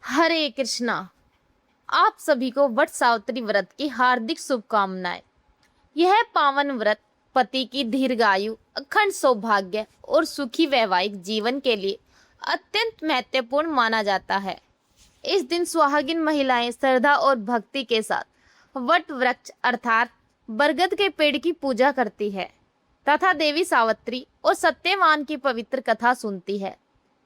हरे कृष्णा। आप सभी को वट सावित्री व्रत की हार्दिक शुभकामनाएं। यह पावन व्रत पति की दीर्घायु, अखंड सौभाग्य और सुखी वैवाहिक जीवन के लिए अत्यंत महत्वपूर्ण माना जाता है। इस दिन सुहागिन महिलाएं श्रद्धा और भक्ति के साथ वट वृक्ष अर्थात बरगद के पेड़ की पूजा करती है तथा देवी सावित्री और सत्यवान की पवित्र कथा सुनती है।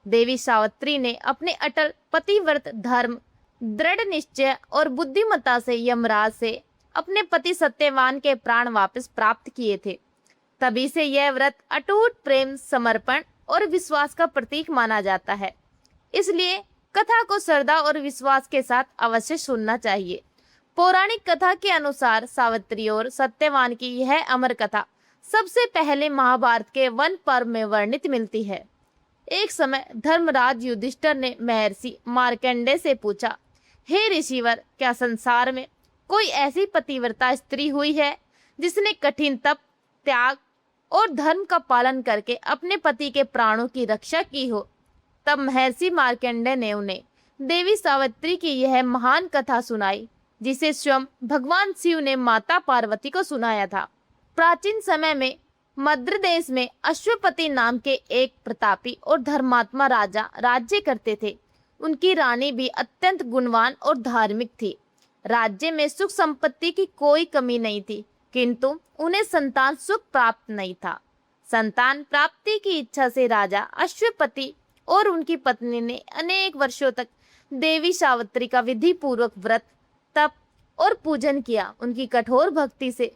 देवी सावित्री ने अपने अटल पतिव्रत धर्म, दृढ़ निश्चय और बुद्धिमत्ता से यमराज से अपने पति सत्यवान के प्राण वापस प्राप्त किए थे। तभी से यह व्रत अटूट प्रेम, समर्पण और विश्वास का प्रतीक माना जाता है। इसलिए कथा को श्रद्धा और विश्वास के साथ अवश्य सुनना चाहिए। पौराणिक कथा के अनुसार सावित्री और सत्यवान की यह अमर कथा सबसे पहले महाभारत के वन पर्व में वर्णित मिलती है। एक समय धर्मराज युधिष्ठिर ने महर्षि मार्कंडेय से पूछा, हे ऋषिवर, क्या संसार में कोई ऐसी पतिव्रता स्त्री हुई है जिसने कठिन तप, त्याग और धर्म का पालन करके अपने पति के प्राणों की रक्षा की हो? तब महर्षि मार्कंडेय ने उन्हें देवी सावित्री की यह महान कथा सुनाई, जिसे स्वयं भगवान शिव ने माता पार्वती को सुनाया था। प्राचीन समय में मद्र देश में अश्वपति नाम के एक प्रतापी और धर्मात्मा राजा राज्य करते थे। उनकी रानी भी अत्यंत गुणवान और धार्मिक थी। राज्य में सुख संपत्ति की कोई कमी नहीं थी, किंतु उन्हें संतान सुख प्राप्त नहीं था। संतान प्राप्ति की इच्छा से राजा अश्वपति और उनकी पत्नी ने अनेक वर्षों तक देवी सावित्री का विधि पूर्वक व्रत, तप और पूजन किया। उनकी कठोर भक्ति से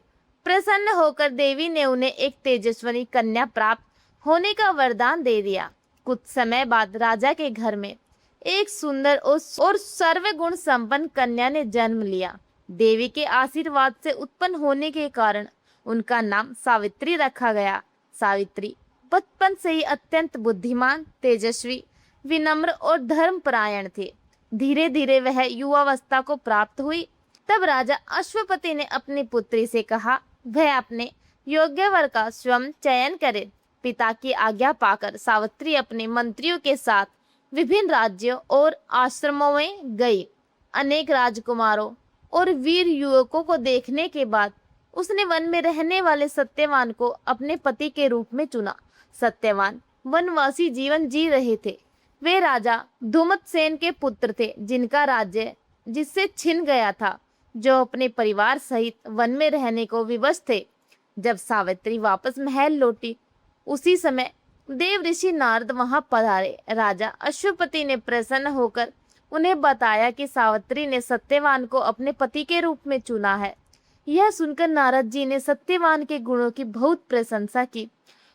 प्रसन्न होकर देवी ने उन्हें एक तेजस्विनी कन्या प्राप्त होने का वरदान दे दिया। कुछ समय बाद राजा के घर में एक सुंदर और सर्वगुण संपन्न कन्या ने जन्म लिया। देवी के आशीर्वाद से उत्पन्न होने के कारण उनका नाम सावित्री रखा गया। सावित्री बचपन से ही अत्यंत बुद्धिमान, तेजस्वी, विनम्र और धर्मपरायण थी। धीरे धीरे वह युवावस्था को प्राप्त हुई। तब राजा अश्वपति ने अपनी पुत्री से कहा, वह अपने योग्य वर का स्वयं चयन करे। पिता की आज्ञा पाकर सावित्री अपने मंत्रियों के साथ विभिन्न राज्यों और आश्रमों में गई। अनेक राजकुमारों और वीर युवकों को देखने के बाद उसने वन में रहने वाले सत्यवान को अपने पति के रूप में चुना। सत्यवान वनवासी जीवन जी रहे थे। वे राजा धूमतसेन के पुत्र थे, जिनका राज्य जिससे छिन गया था, जो अपने परिवार सहित वन में रहने को विवश थे। जब सावित्री वापस महल लौटी, उसी समय देव ऋषि नारद वहां पधारे। राजा अश्वपति ने प्रसन्न होकर उन्हें बताया कि सावित्री ने सत्यवान को अपने पति के रूप में चुना है। यह सुनकर नारद जी ने सत्यवान के गुणों की बहुत प्रशंसा की।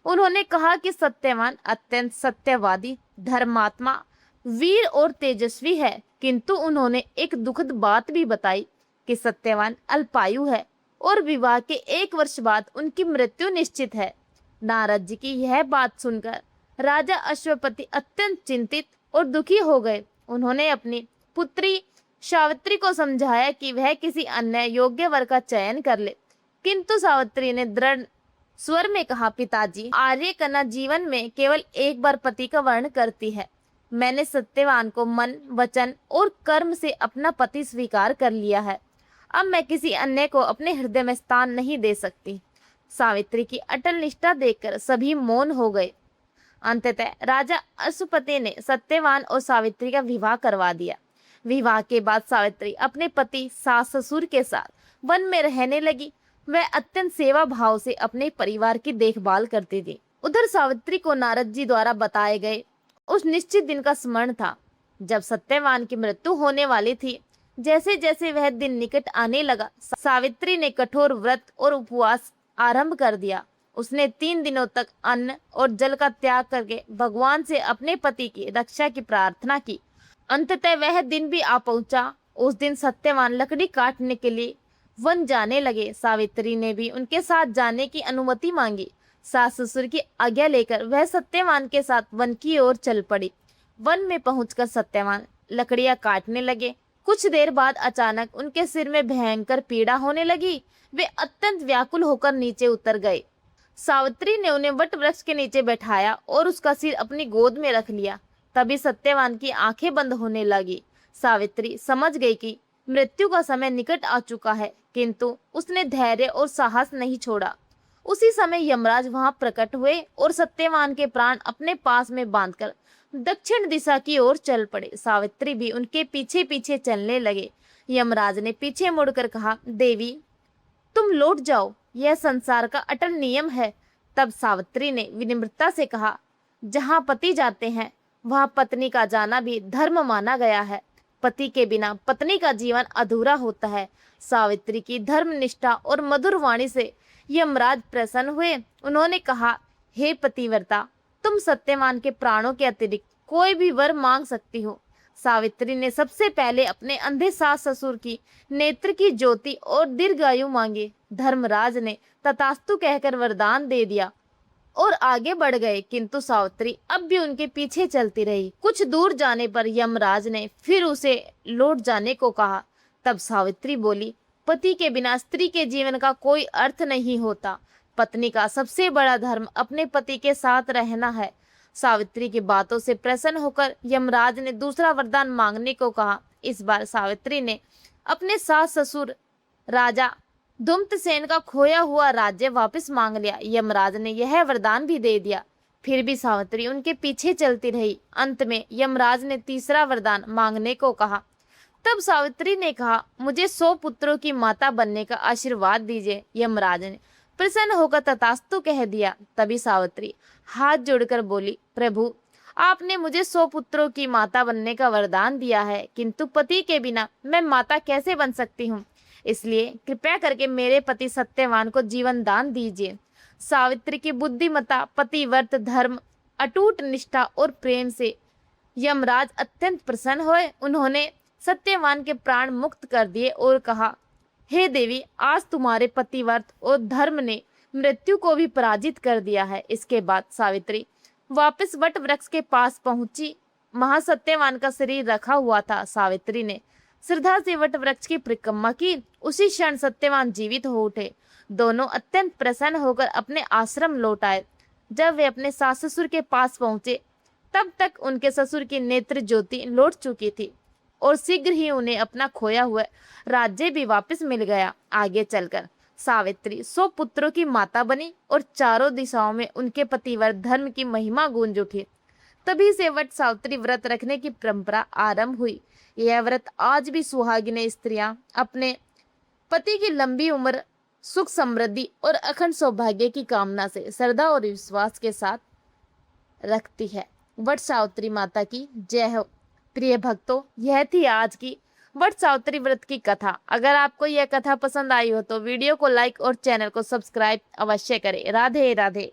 उन्होंने कहा कि सत्यवान अत्यंत सत्यवादी, धर्मात्मा, वीर और तेजस्वी है, किंतु उन्होंने एक दुखद बात भी बताई कि सत्यवान अल्पायु है और विवाह के 1 वर्ष बाद उनकी मृत्यु निश्चित है। नारद जी की यह बात सुनकर राजा अश्वपति अत्यंत चिंतित और दुखी हो गए। उन्होंने अपनी पुत्री सावित्री को समझाया कि वह किसी अन्य योग्य वर का चयन कर ले, किंतु सावित्री ने दृढ़ स्वर में कहा, पिताजी, आर्य कन्या जीवन में केवल एक बार पति का वर्ण करती है। मैंने सत्यवान को मन, वचन और कर्म से अपना पति स्वीकार कर लिया है। अब मैं किसी अन्य को अपने हृदय में स्थान नहीं दे सकती। सावित्री की अटल निष्ठा देखकर सभी मौन हो गए। अंततः राजा अश्वपति ने सत्यवान और सावित्री का विवाह करवा दिया। विवाह के बाद सावित्री अपने पति, सास ससुर के साथ वन में रहने लगी। वह अत्यंत सेवा भाव से अपने परिवार की देखभाल करती थी। उधर सावित्री को नारद जी द्वारा बताए गए उस निश्चित दिन का स्मरण था जब सत्यवान की मृत्यु होने वाली थी। जैसे जैसे वह दिन निकट आने लगा, सावित्री ने कठोर व्रत और उपवास आरंभ कर दिया। उसने 3 दिनों तक अन्न और जल का त्याग करके भगवान से अपने पति की रक्षा की प्रार्थना की। अंततः वह दिन भी आ पहुंचा। उस दिन सत्यवान लकड़ी काटने के लिए वन जाने लगे। सावित्री ने भी उनके साथ जाने की अनुमति मांगी। सास ससुर की आज्ञा लेकर वह सत्यवान के साथ वन की ओर चल पड़ी। वन में पहुंचकर सत्यवान लकड़ियां काटने लगे। कुछ देर बाद अचानक उनके सिर में भयंकर पीड़ा होने लगी। वे अत्यंत व्याकुल होकर नीचे उतर गए। सावित्री ने उन्हें वट वृक्ष के नीचे बैठाया और उसका सिर अपनी गोद में रख लिया। तभी सत्यवान की आंखें बंद होने लगी। सावित्री समझ गई कि मृत्यु का समय निकट आ चुका है, किंतु उसने धैर्य और साहस नहीं छोड़ा। उसी समय यमराज वहां प्रकट हुए और सत्यवान के प्राण अपने पास में बांधकर दक्षिण दिशा की ओर चल पड़े। सावित्री भी उनके पीछे पीछे चलने लगे। यमराज ने पीछे मुड़कर कहा, देवी तुम लौट जाओ, यह संसार का अटल नियम है। तब सावित्री ने विनम्रता से कहा, जहाँ पति जाते हैं वहां पत्नी का जाना भी धर्म माना गया है। पति के बिना पत्नी का जीवन अधूरा होता है। सावित्री की धर्मनिष्ठा और मधुर वाणी से यमराज प्रसन्न हुए। उन्होंने कहा, हे पतिव्रता, तुम सत्यवान के प्राणों के अतिरिक्त कोई भी वर मांग सकती हो। सावित्री ने सबसे पहले अपने अंधे सास ससुर की नेत्र की ज्योति और दीर्घायु मांगी। धर्मराज ने तथास्तु कहकर वरदान दे दिया और आगे बढ़ गए, किंतु सावित्री अब भी उनके पीछे चलती रही। कुछ दूर जाने पर यमराज ने फिर उसे लौट जाने को कहा। तब सावित्री बोली, पति के बिना स्त्री के जीवन का कोई अर्थ नहीं होता। पत्नी का सबसे बड़ा धर्म अपने पति के साथ रहना है। सावित्री की बातों से प्रसन्न होकर यमराज ने दूसरा वरदान मांगने को कहा। इस बार सावित्री ने अपने सास ससुर राजा धूम्रसेन का खोया हुआ राज्य वापस मांग लिया। यमराज ने यह वरदान भी दे दिया, फिर भी सावित्री उनके पीछे चलती रही। अंत में यमराज ने तीसरा वरदान मांगने को कहा। तब सावित्री ने कहा, मुझे 100 पुत्रों की माता बनने का आशीर्वाद दीजिए। यमराज ने प्रसन्न होकर तथास्तु कह दिया। तभी सावित्री हाथ जोड़कर बोली, प्रभु आपने मुझे 100 पुत्रों की माता बनने का वरदान दिया है, किंतु पति के बिना मैं माता कैसे बन सकती हूँ। इसलिए कृपया करके मेरे पति सत्यवान को जीवन दान दीजिए। सावित्री की बुद्धिमता, पतिव्रत धर्म, अटूट निष्ठा और प्रेम से यमराज अत्यंत प्रसन्न हुए। उन्होंने सत्यवान के प्राण मुक्त कर दिए और कहा, हे देवी, आज तुम्हारे पतिव्रत और धर्म ने मृत्यु को भी पराजित कर दिया है। इसके बाद सावित्री वापस वट वृक्ष के पास पहुंची। महासत्यवान का शरीर रखा हुआ था। सावित्री ने श्रद्धा से वट वृक्ष की परिक्रमा की। उसी क्षण सत्यवान जीवित हो उठे। दोनों अत्यंत प्रसन्न होकर अपने आश्रम लौट आए। जब वे अपने सास ससुर के पास पहुंचे, तब तक उनके ससुर की नेत्र ज्योति लौट चुकी थी और शीघ्र ही उन्हें अपना खोया हुआ राज्य भी वापस मिल गया। आगे चलकर सावित्री 100 पुत्रों की माता बनी और चारों दिशाओं में उनके पतिव्रत धर्म की महिमा गूंज उठी। तभी से वट सावित्री व्रत रखने की परंपरा आरंभ हुई। यह व्रत आज भी सुहागिनें स्त्रियां अपने पति की लंबी उम्र, सुख समृद्धि और अखंड सौभाग्य की कामना से श्रद्धा और विश्वास के साथ रखती है। वट सावित्री माता की जय हो। प्रिय भक्तों, यह थी आज की वट सावित्री व्रत की कथा। अगर आपको यह कथा पसंद आई हो तो वीडियो को लाइक और चैनल को सब्सक्राइब अवश्य करें। राधे राधे।